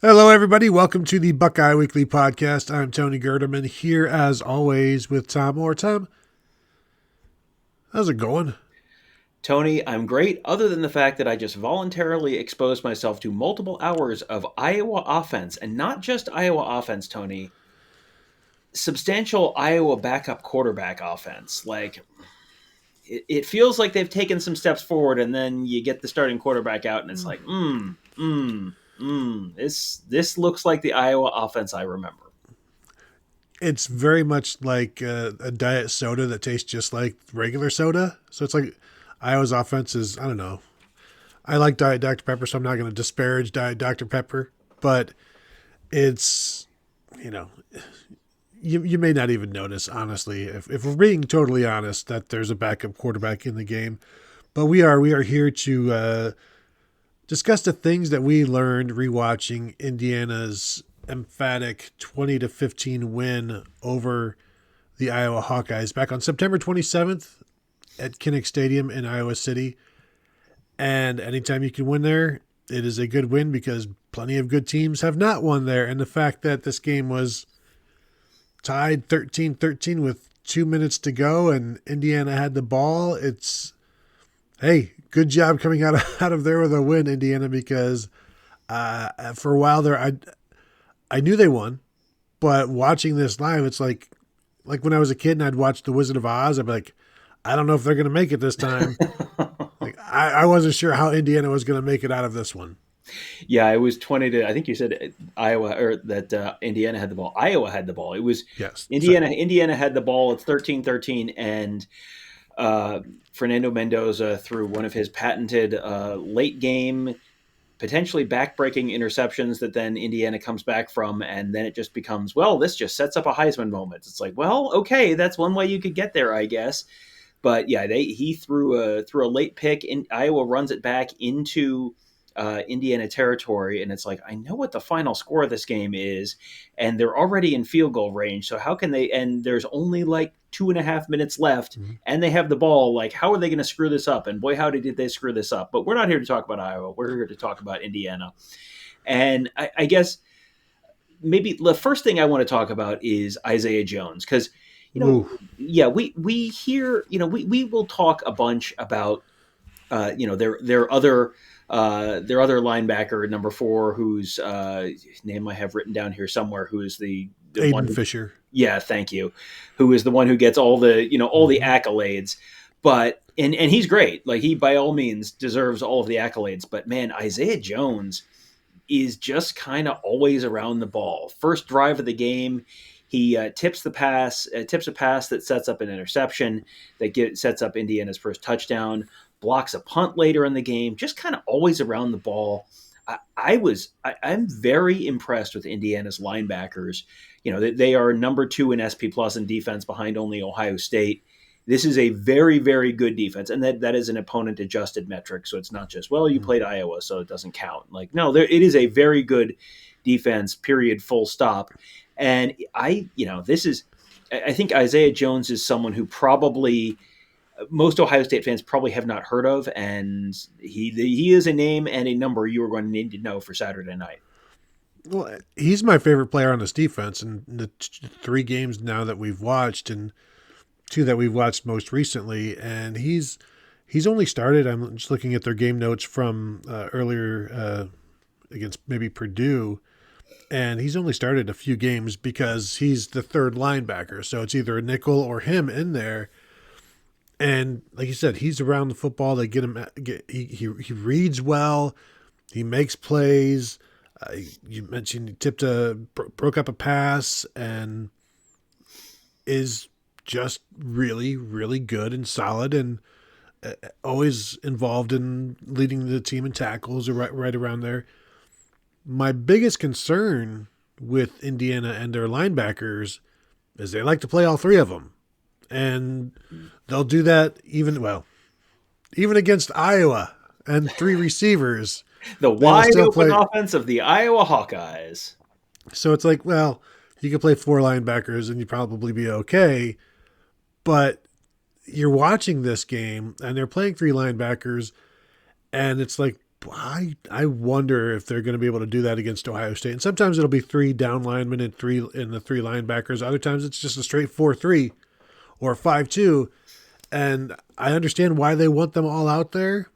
Hello, everybody. Welcome to the Buckeye Weekly Podcast. I'm Tony Gerdeman here, as always, with Tom Moore. Tom, how's it going? Tony, I'm great, other than the fact that I just voluntarily exposed myself to multiple hours of Iowa offense, and not just Iowa offense, Tony, substantial Iowa backup quarterback offense. It feels like they've taken some steps forward, and then you get the starting quarterback out, and it's like, this looks like the Iowa offense I remember. It's very much like a diet soda that tastes just like regular soda. So it's like Iowa's offense is, I don't know. I like Diet Dr. Pepper, so I'm not going to disparage Diet Dr. Pepper, but it's, you know, you may not even notice, honestly, if we're being totally honest, that there's a backup quarterback in the game. But we are here to discuss the things that we learned rewatching Indiana's emphatic 20-15 win over the Iowa Hawkeyes back on September 27th at Kinnick Stadium in Iowa City. And anytime you can win there, it is a good win because plenty of good teams have not won there. And the fact that this game was tied 13-13 with 2 minutes to go and Indiana had the ball, it's, hey, good job coming out of there with a win, Indiana, because for a while there, I knew they won, but watching this live, it's like when I was a kid and I'd watch The Wizard of Oz, I'd be like, I don't know if they're going to make it this time. I wasn't sure how Indiana was going to make it out of this one. Yeah, it was 20 to, I think you said Iowa, or that Indiana had the ball. Iowa had the ball. It was Yes, Indiana. sorry. Indiana had the ball. It's 13-13, and Fernando Mendoza threw one of his patented late game, potentially back-breaking interceptions that then Indiana comes back from, and then it just becomes, well, this just sets up a Heisman moment. It's like, well, okay, that's one way you could get there, I guess. But yeah, he threw a late pick, and Iowa runs it back into Indiana territory, and it's like, I know what the final score of this game is, and they're already in field goal range. So how can they? And there's only like 2.5 minutes left, Mm-hmm. and they have the ball. Like, how are they going to screw this up? And boy, how did they screw this up? But we're not here to talk about Iowa. We're here to talk about Indiana. And I guess maybe the first thing I want to talk about is Isaiah Jones, because Ooh. yeah, we hear, we will talk a bunch about their other linebacker, number 4, whose name I have written down here somewhere, who is the one Aiden who, Fisher. yeah, thank you, who is the one who gets all the Mm-hmm. accolades. But and he's great. Like, he by all means deserves all of the accolades. But man, Isaiah Jones is just kind of always around the ball. First drive of the game, he tips a pass that sets up an interception that sets up Indiana's first touchdown. Blocks a punt later in the game. Just kind of always around the ball. I'm very impressed with Indiana's linebackers. They are number 2 in SP Plus in defense, behind only Ohio State. This is a very, very good defense, and that is an opponent adjusted metric. So it's not just, well, you played Iowa, so it doesn't count. Like, no, it is a very good defense. Period. Full stop. And I think Isaiah Jones is someone who probably most Ohio State fans probably have not heard of, and he is a name and a number you are going to need to know for Saturday night. Well, he's my favorite player on this defense, and the 3 games now that we've watched, and 2 that we've watched most recently, and he's only started. I'm just looking at their game notes from earlier against maybe Purdue, and he's only started a few games because he's the third linebacker. So it's either a nickel or him in there. And like you said, he's around the football. They get him. He reads well. He makes plays. You mentioned he broke up a pass, and is just really, really good and solid, and always involved in leading the team in tackles, or right around there. My biggest concern with Indiana and their linebackers is they like to play all 3 of them. And they'll do that even against Iowa and 3 receivers. The They will wide still open play. offense of the Iowa Hawkeyes. So it's like, well, you could play 4 linebackers and you'd probably be okay. But you're watching this game and they're playing 3 linebackers, and it's like I wonder if they're going to be able to do that against Ohio State. And sometimes it'll be 3 down linemen and the 3 linebackers. Other times it's just a straight 4-3 or 5-2. And I understand why they want them all out there,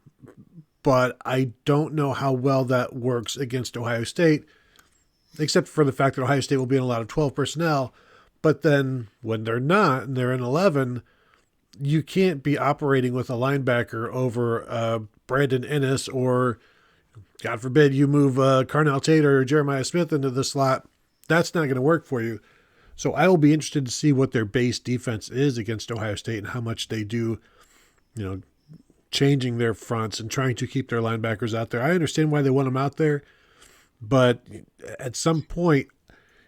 but I don't know how well that works against Ohio State, except for the fact that Ohio State will be in a lot of 12 personnel. But then when they're not and they're in 11, you can't be operating with a linebacker over Brandon Ennis, or God forbid you move Carnell Tate or Jeremiah Smith into the slot. That's not going to work for you. So I will be interested to see what their base defense is against Ohio State and how much they do, changing their fronts and trying to keep their linebackers out there. I understand why they want them out there, but at some point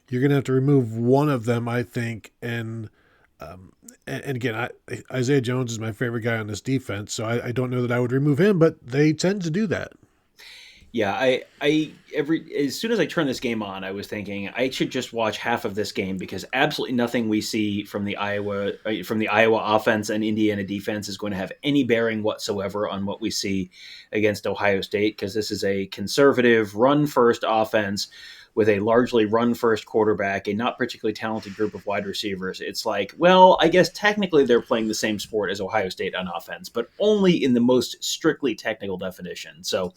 you're going to have to remove one of them, I think. And again, Isaiah Jones is my favorite guy on this defense, so I don't know that I would remove him, but they tend to do that. Yeah, as soon as I turned this game on, I was thinking I should just watch half of this game, because absolutely nothing we see from the Iowa offense and Indiana defense is going to have any bearing whatsoever on what we see against Ohio State, because this is a conservative run-first offense with a largely run-first quarterback, a not particularly talented group of wide receivers. It's like, well, I guess technically they're playing the same sport as Ohio State on offense, but only in the most strictly technical definition. So,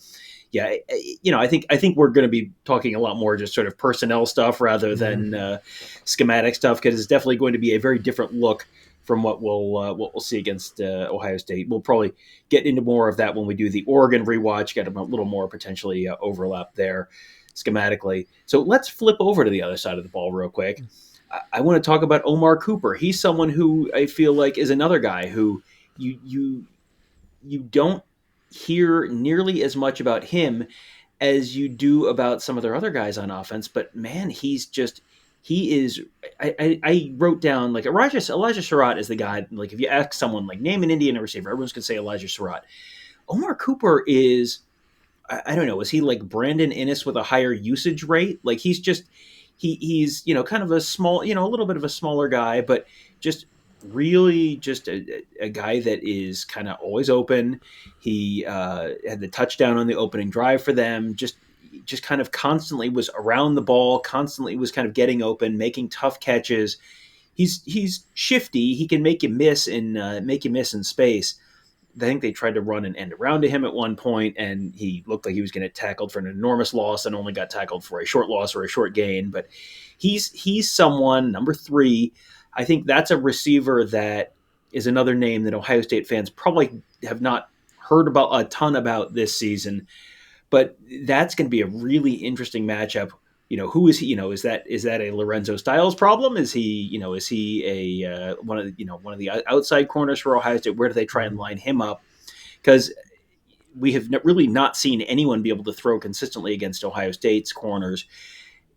yeah, I think we're going to be talking a lot more just sort of personnel stuff rather than schematic stuff, because it's definitely going to be a very different look from what we'll see against Ohio State. We'll probably get into more of that when we do the Oregon rewatch, get a little more potentially overlap there schematically. So let's flip over to the other side of the ball real quick. I want to talk about Omar Cooper. He's someone who I feel like is another guy who you don't hear nearly as much about him as you do about some of their other guys on offense. But man, he is. I wrote down like Elijah Surratt is the guy. Like if you ask someone like name an Indiana receiver, everyone's gonna say Elijah Surratt. Omar Cooper is. I don't know. Is he like Brandon Ennis with a higher usage rate? Like he's kind of a small, a little bit of a smaller guy, but just really just a guy that is kind of always open. He had the touchdown on the opening drive for them. Just kind of constantly was around the ball, constantly was kind of getting open, making tough catches. He's shifty. He can make you miss in space. I think they tried to run an end around to him at one point, and he looked like he was going to get tackled for an enormous loss and only got tackled for a short loss or a short gain. But he's someone, number 3. I think that's a receiver that is another name that Ohio State fans probably have not heard about a ton about this season. But that's going to be a really interesting matchup. Who is he? Is that a Lorenzo Styles problem? Is he a one of the outside corners for Ohio State? Where do they try and line him up? Because we have really not seen anyone be able to throw consistently against Ohio State's corners.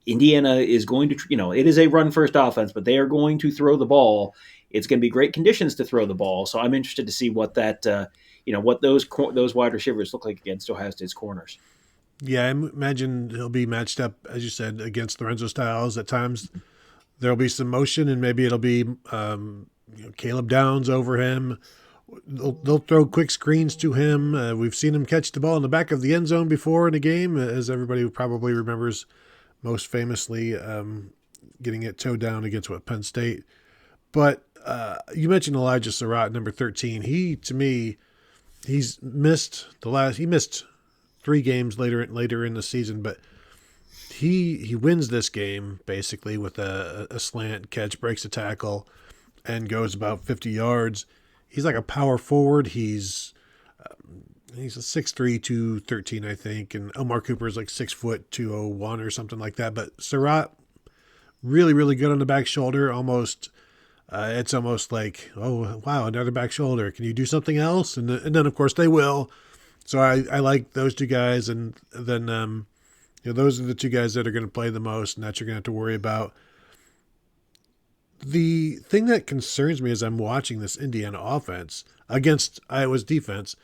Indiana is going to, it is a run first offense, but they are going to throw the ball. It's going to be great conditions to throw the ball. So I'm interested to see what what those wide receivers look like against Ohio State's corners. Yeah, I imagine he'll be matched up, as you said, against Lorenzo Styles. At times there'll be some motion, and maybe it'll be Caleb Downs over him. They'll throw quick screens to him. We've seen him catch the ball in the back of the end zone before in a game, as everybody probably remembers most famously getting it towed down against Penn State. But you mentioned Elijah Surratt, number 13. To me, he missed 3 games later in the season, but he wins this game basically with a slant catch, breaks a tackle, and goes about 50 yards. He's like a power forward. He's a 6'3", 213, I think, and Omar Cooper is like 6 foot 201 or something like that. But Surratt, really, really good on the back shoulder. It's almost like, oh wow, another back shoulder. Can you do something else? And then of course they will. So I like those 2 guys, and then those are the 2 guys that are going to play the most, and that you're going to have to worry about. The thing that concerns me as I'm watching this Indiana offense against Iowa's defense,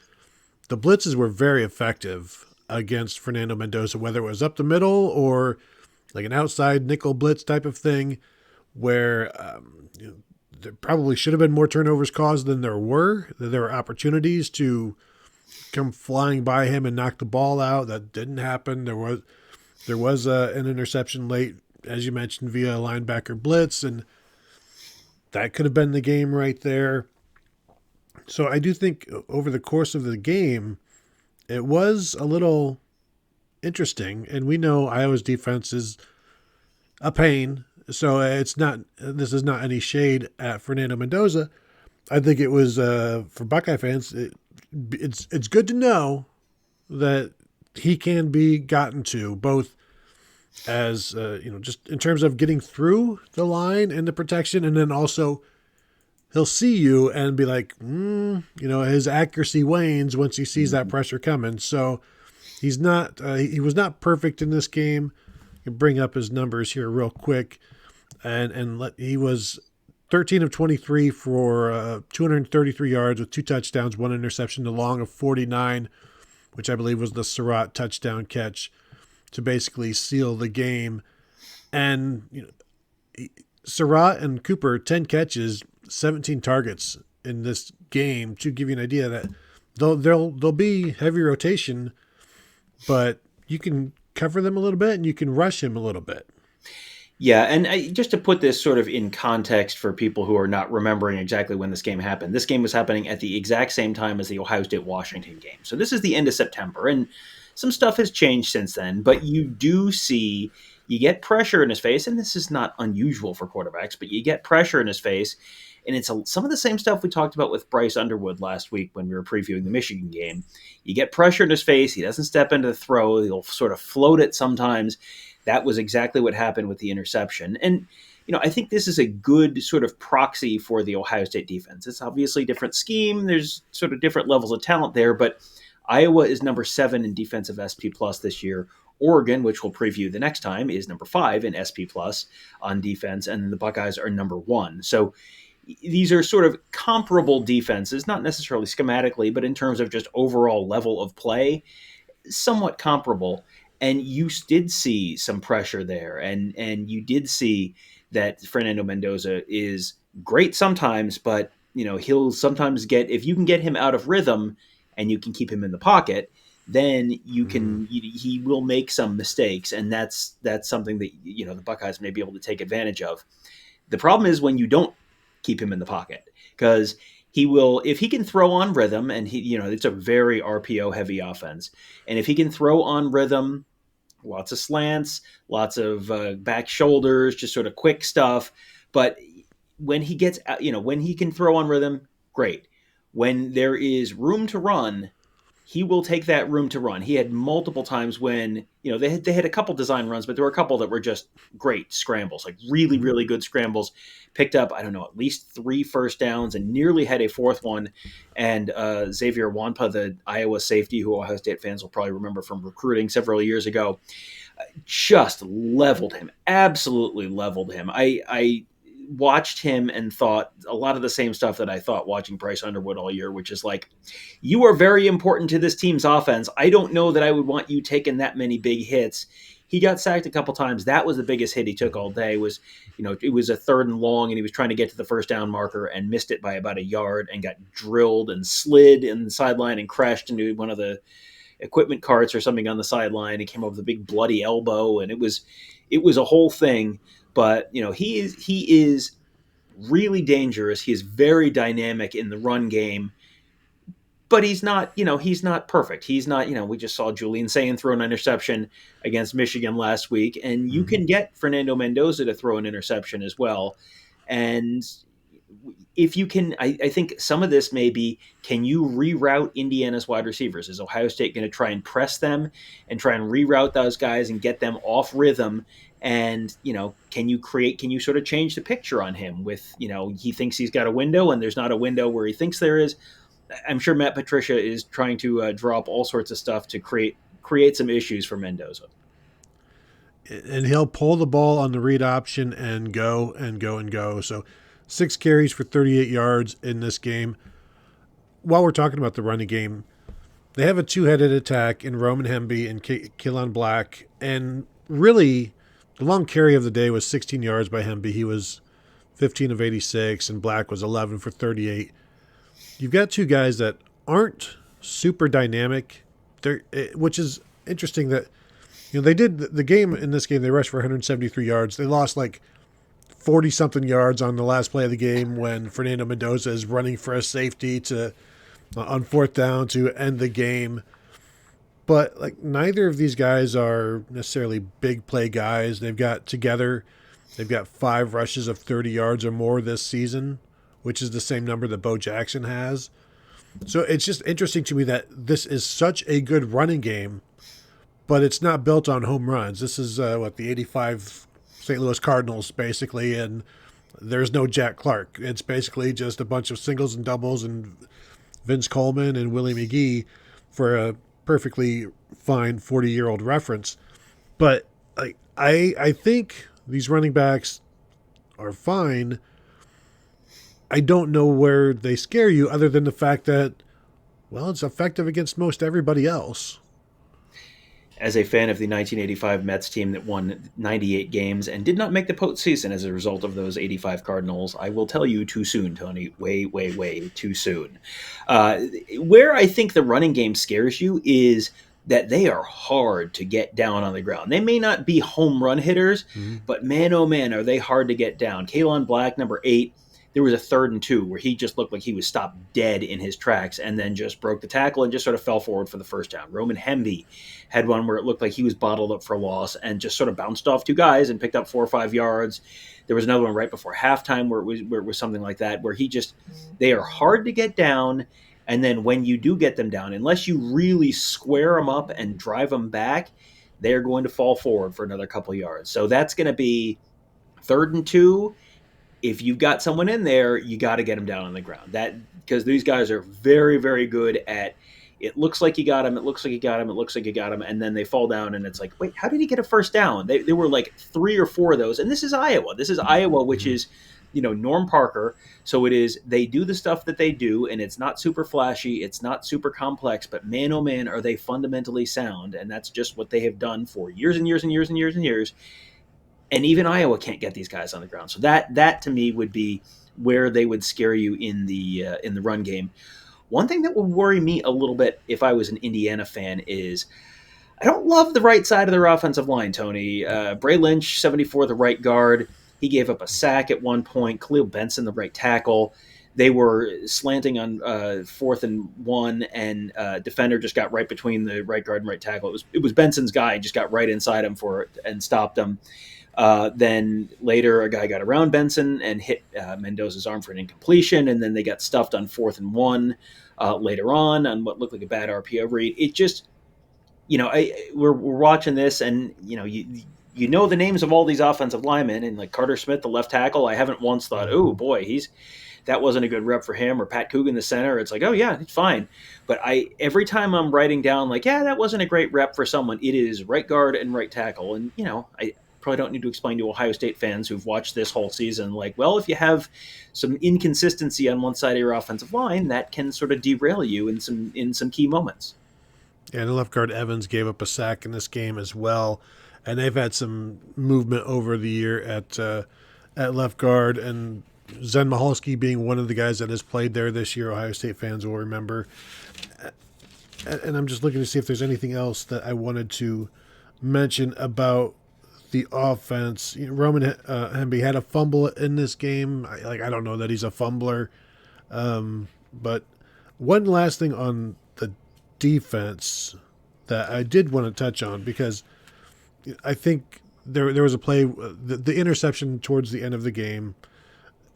the blitzes were very effective against Fernando Mendoza, whether it was up the middle or like an outside nickel blitz type of thing, where there probably should have been more turnovers caused than there were. There were opportunities to come flying by him and knock the ball out. That didn't happen. There was an interception late, as you mentioned, via a linebacker blitz, and that could have been the game right there. So I do think over the course of the game, it was a little interesting, and we know Iowa's defense is a pain. So this is not any shade at Fernando Mendoza. I think it was for Buckeye fans. It's good to know that he can be gotten to both as just in terms of getting through the line and the protection, and then also he'll see you and be like, his accuracy wanes once he sees that pressure coming. So he was not perfect in this game. I can bring up his numbers here real quick, he was 13 of 23 for 233 yards with 2 touchdowns, 1 interception, the long of 49, which I believe was the Surratt touchdown catch to basically seal the game. And Surratt and Cooper, 10 catches, 17 targets in this game, to give you an idea that they'll be heavy rotation, but you can cover them a little bit and you can rush him a little bit. Yeah, and just to put this sort of in context for people who are not remembering exactly when this game happened, this game was happening at the exact same time as the Ohio State-Washington game. So this is the end of September, and some stuff has changed since then, but you do see, you get pressure in his face, and this is not unusual for quarterbacks, but you get pressure in his face, and it's some of the same stuff we talked about with Bryce Underwood last week when we were previewing the Michigan game. You get pressure in his face, he doesn't step into the throw, he'll sort of float it sometimes. That was exactly what happened with the interception. And, I think this is a good sort of proxy for the Ohio State defense. It's obviously a different scheme. There's sort of different levels of talent there, but Iowa is number 7 in defensive SP plus this year. Oregon, which we'll preview the next time, is number 5 in SP plus on defense, and the Buckeyes are number 1. So these are sort of comparable defenses, not necessarily schematically, but in terms of just overall level of play, somewhat comparable. And you did see some pressure there, and you did see that Fernando Mendoza is great sometimes, but he'll sometimes if you can get him out of rhythm and you can keep him in the pocket, then you can he will make some mistakes, and that's something that the Buckeyes may be able to take advantage of. The problem is when you don't keep him in the pocket, because he will, if he can throw on rhythm, and it's a very RPO heavy offense, and if he can throw on rhythm, lots of slants, lots of back shoulders, just sort of quick stuff. But when he gets, when he can throw on rhythm, great. When there is room to run, he will take that room to run. He had multiple times when, they had a couple design runs, but there were a couple that were just great scrambles, like really, really good scrambles. Picked up, at least 3 first downs and nearly had a 4th one. And Xavier Wampa, the Iowa safety, who Ohio State fans will probably remember from recruiting several years ago, just leveled him, absolutely leveled him. I watched him and thought a lot of the same stuff that I thought watching Bryce Underwood all year, which is like, you are very important to this team's offense. I don't know that I would want you taking that many big hits. He got sacked a couple times. That was the biggest hit he took all day. Was, it was a 3rd and long, and he was trying to get to the first down marker and missed it by about a yard and got drilled and slid in the sideline and crashed into one of the equipment carts or something on the sideline. He came up with a big bloody elbow, and it was a whole thing. But he is really dangerous. He is very dynamic in the run game, but he's not perfect. He's not, we just saw Julian Sayin throw an interception against Michigan last week, and you can get Fernando Mendoza to throw an interception as well. And if you can, I think some of this may be, can you reroute Indiana's wide receivers? Is Ohio State going to try and press them and try and reroute those guys and get them off rhythm? And, can you sort of change the picture on him with, he thinks he's got a window and there's not a window where he thinks there is. I'm sure Matt Patricia is trying to draw up all sorts of stuff to create some issues for Mendoza. And he'll pull the ball on the read option and go and go and go. So 6 carries for 38 yards in this game. While we're talking about the running game, they have a 2-headed attack in Roman Hemby and Keelan Black. And really, the long carry of the day was 16 yards by Hemby. He was 15 of 86, and Black was 11 for 38. You've got 2 guys that aren't super dynamic. Which is interesting that they did the game in this game. They rushed for 173 yards. They lost like 40 something yards on the last play of the game when Fernando Mendoza is running for a safety to on fourth down to end the game. But like neither of these guys are necessarily big play guys. They've got 5 rushes of 30 yards or more this season, which is the same number that Bo Jackson has. So it's just interesting to me that this is such a good running game, but it's not built on home runs. This is the 85 St. Louis Cardinals basically, and there's no Jack Clark. It's basically just a bunch of singles and doubles and Vince Coleman and Willie McGee for a perfectly fine 40-year-old reference. But I think these running backs are fine. I don't know where they scare you other than the fact that, well, it's effective against most everybody else. As a fan of the 1985 Mets team that won 98 games and did not make the postseason as a result of those 85 Cardinals, I will tell you too soon, Tony. Way, way, way too soon. Where I think the running game scares you is that they are hard to get down on the ground. They may not be home run hitters, but man, oh man, are they hard to get down. Kalon Black, number 8, there was a 3rd and 2 where he just looked like he was stopped dead in his tracks and then just broke the tackle and just sort of fell forward for the first down. Roman Hemby had one where it looked like he was bottled up for a loss and just sort of bounced off 2 guys and picked up 4 or 5 yards. There was another one right before halftime where it was something like that, where they are hard to get down. And then when you do get them down, unless you really square them up and drive them back, they're going to fall forward for another couple yards. So that's going to be 3rd and 2. If you've got someone in there, you got to get them down on the ground. Because these guys are very, very good at, it looks like you got him, it looks like you got him, it looks like you got him, and then they fall down, and it's like, wait, how did he get a first down? They were like 3 or 4 of those, and this is Iowa. This is Iowa, which is, Norm Parker. So they do the stuff that they do, and it's not super flashy, it's not super complex, but man, oh man, are they fundamentally sound, and that's just what they have done for years and years and years and years and years. And even Iowa can't get these guys on the ground. So that to me would be where they would scare you in the run game. One thing that would worry me a little bit if I was an Indiana fan is I don't love the right side of their offensive line, Tony. Bray Lynch, 74, the right guard. He gave up a sack at one point. Khalil Benson, the right tackle. They were slanting on 4th and 1, and defender just got right between the right guard and right tackle. It was Benson's guy, just got right inside him for it and stopped him. Then later, a guy got around Benson and hit Mendoza's arm for an incompletion, and then they got stuffed on 4th and 1 later on what looked like a bad RPO read. It just, we're watching this, and you know the names of all these offensive linemen, and like Carter Smith, the left tackle. I haven't once thought, oh boy, that wasn't a good rep for him, or Pat Coogan, the center. It's like, oh yeah, it's fine. But every time I'm writing down like, yeah, that wasn't a great rep for someone, it is right guard and right tackle, and I probably don't need to explain to Ohio State fans who've watched this whole season, like, well, if you have some inconsistency on one side of your offensive line, that can sort of derail you in some key moments. Yeah, the left guard Evans gave up a sack in this game as well, and they've had some movement over the year at left guard, and Zen Maholski being one of the guys that has played there this year. Ohio State fans will remember. And I'm just looking to see if there's anything else that I wanted to mention about the offense. Roman Hemby had a fumble in this game. I don't know that he's a fumbler. But one last thing on the defense that I did want to touch on, because I think there was a play, the interception towards the end of the game.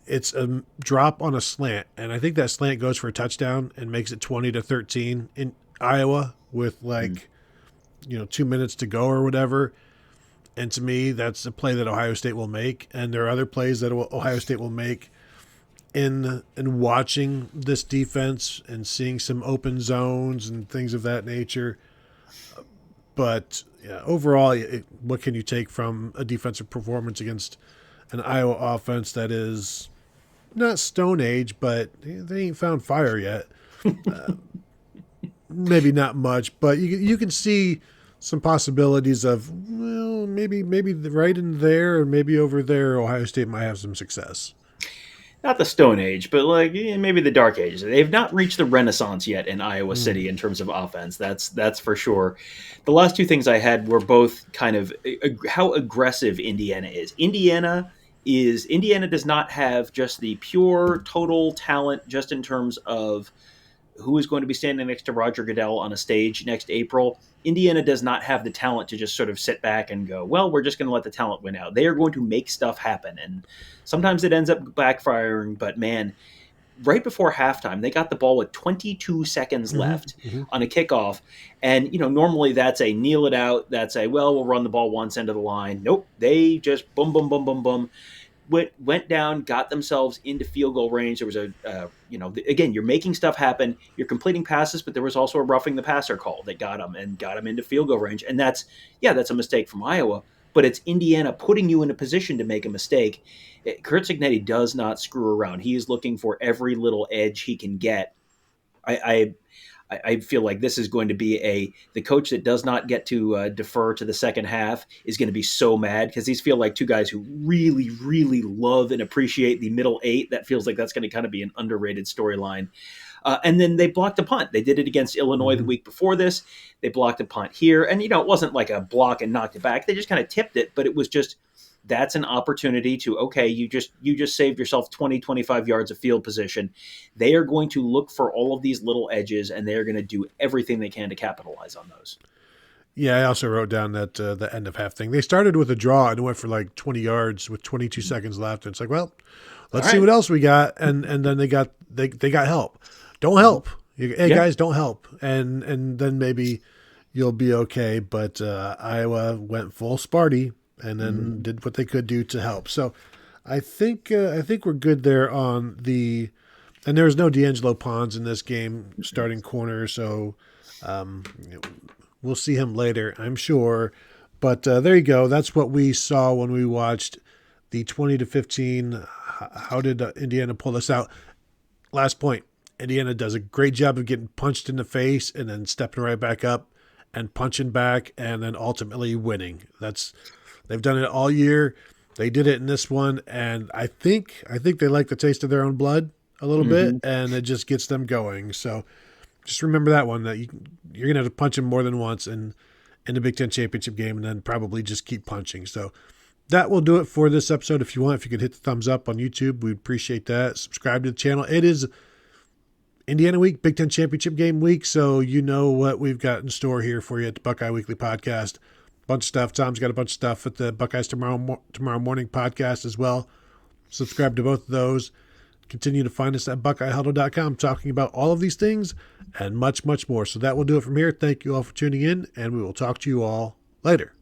It's a drop on a slant, and I think that slant goes for a touchdown and makes it 20-13 in Iowa with 2 minutes to go or whatever. And to me, that's a play that Ohio State will make. And there are other plays that Ohio State will make in watching this defense and seeing some open zones and things of that nature. But yeah, overall, what can you take from a defensive performance against an Iowa offense that is not Stone Age, but they ain't found fire yet? Maybe not much, but you can see some possibilities of, maybe right in there and maybe over there, Ohio State might have some success. not the Stone Age, but like maybe the Dark Ages. They've not reached the Renaissance yet in Iowa City in terms of offense. That's for sure. The last two things I had were both kind of how aggressive Indiana is. Indiana does not have just the pure total talent just in terms of who is going to be standing next to Roger Goodell on a stage next April. Indiana does not have the talent to just sort of sit back and go, well, we're just going to let the talent win out. They are going to make stuff happen. And sometimes it ends up backfiring, but man, right before halftime, they got the ball with 22 seconds left on a kickoff. And, normally that's a kneel it out. That's a, well, we'll run the ball once end of the line. Nope. They just boom, boom, boom, boom, boom. Went down, got themselves into field goal range. There was again, you're making stuff happen. You're completing passes, but there was also a roughing the passer call that got them into field goal range. And that's a mistake from Iowa, but it's Indiana putting you in a position to make a mistake. Kurt Cignetti does not screw around. He is looking for every little edge he can get. I feel like this is going to be the coach that does not get to defer to the second half is going to be so mad because these feel like two guys who really, really love and appreciate the middle eight. That feels like that's going to kind of be an underrated storyline. And then they blocked a punt. They did it against Illinois the week before this. They blocked a punt here. And, it wasn't like a block and knocked it back. They just kind of tipped it, but it was just that's an opportunity to, okay, you just saved yourself 20, 25 yards of field position. They are going to look for all of these little edges, and they're going to do everything they can to capitalize on those. Yeah, I also wrote down that the end of half thing. They started with a draw and went for like 20 yards with 22 seconds left. And it's like, well, let's see what else we got. And then they got help. Don't help. Hey, guys, don't help. And then maybe you'll be okay. But Iowa went full Sparty and then did what they could do to help. So I think we're good there on the – and there was no D'Angelo Pons in this game starting corner, so we'll see him later, I'm sure. But there you go. That's what we saw when we watched the 20-15. How did Indiana pull this out? Last point. Indiana does a great job of getting punched in the face and then stepping right back up and punching back and then ultimately winning. They've done it all year. They did it in this one, and I think they like the taste of their own blood a little bit, and it just gets them going. So just remember that one, that you're going to have to punch them more than once in the Big Ten championship game and then probably just keep punching. So that will do it for this episode. If you could hit the thumbs up on YouTube, we'd appreciate that. Subscribe to the channel. It is Indiana week, Big Ten championship game week, so you know what we've got in store here for you at the Buckeye Weekly Podcast. Bunch of stuff. Tom's got a bunch of stuff at the Buckeyes Tomorrow Morning podcast as well. Subscribe to both of those. Continue to find us at BuckeyeHuddle.com, talking about all of these things and much, much more. So that will do it from here. Thank you all for tuning in, and we will talk to you all later.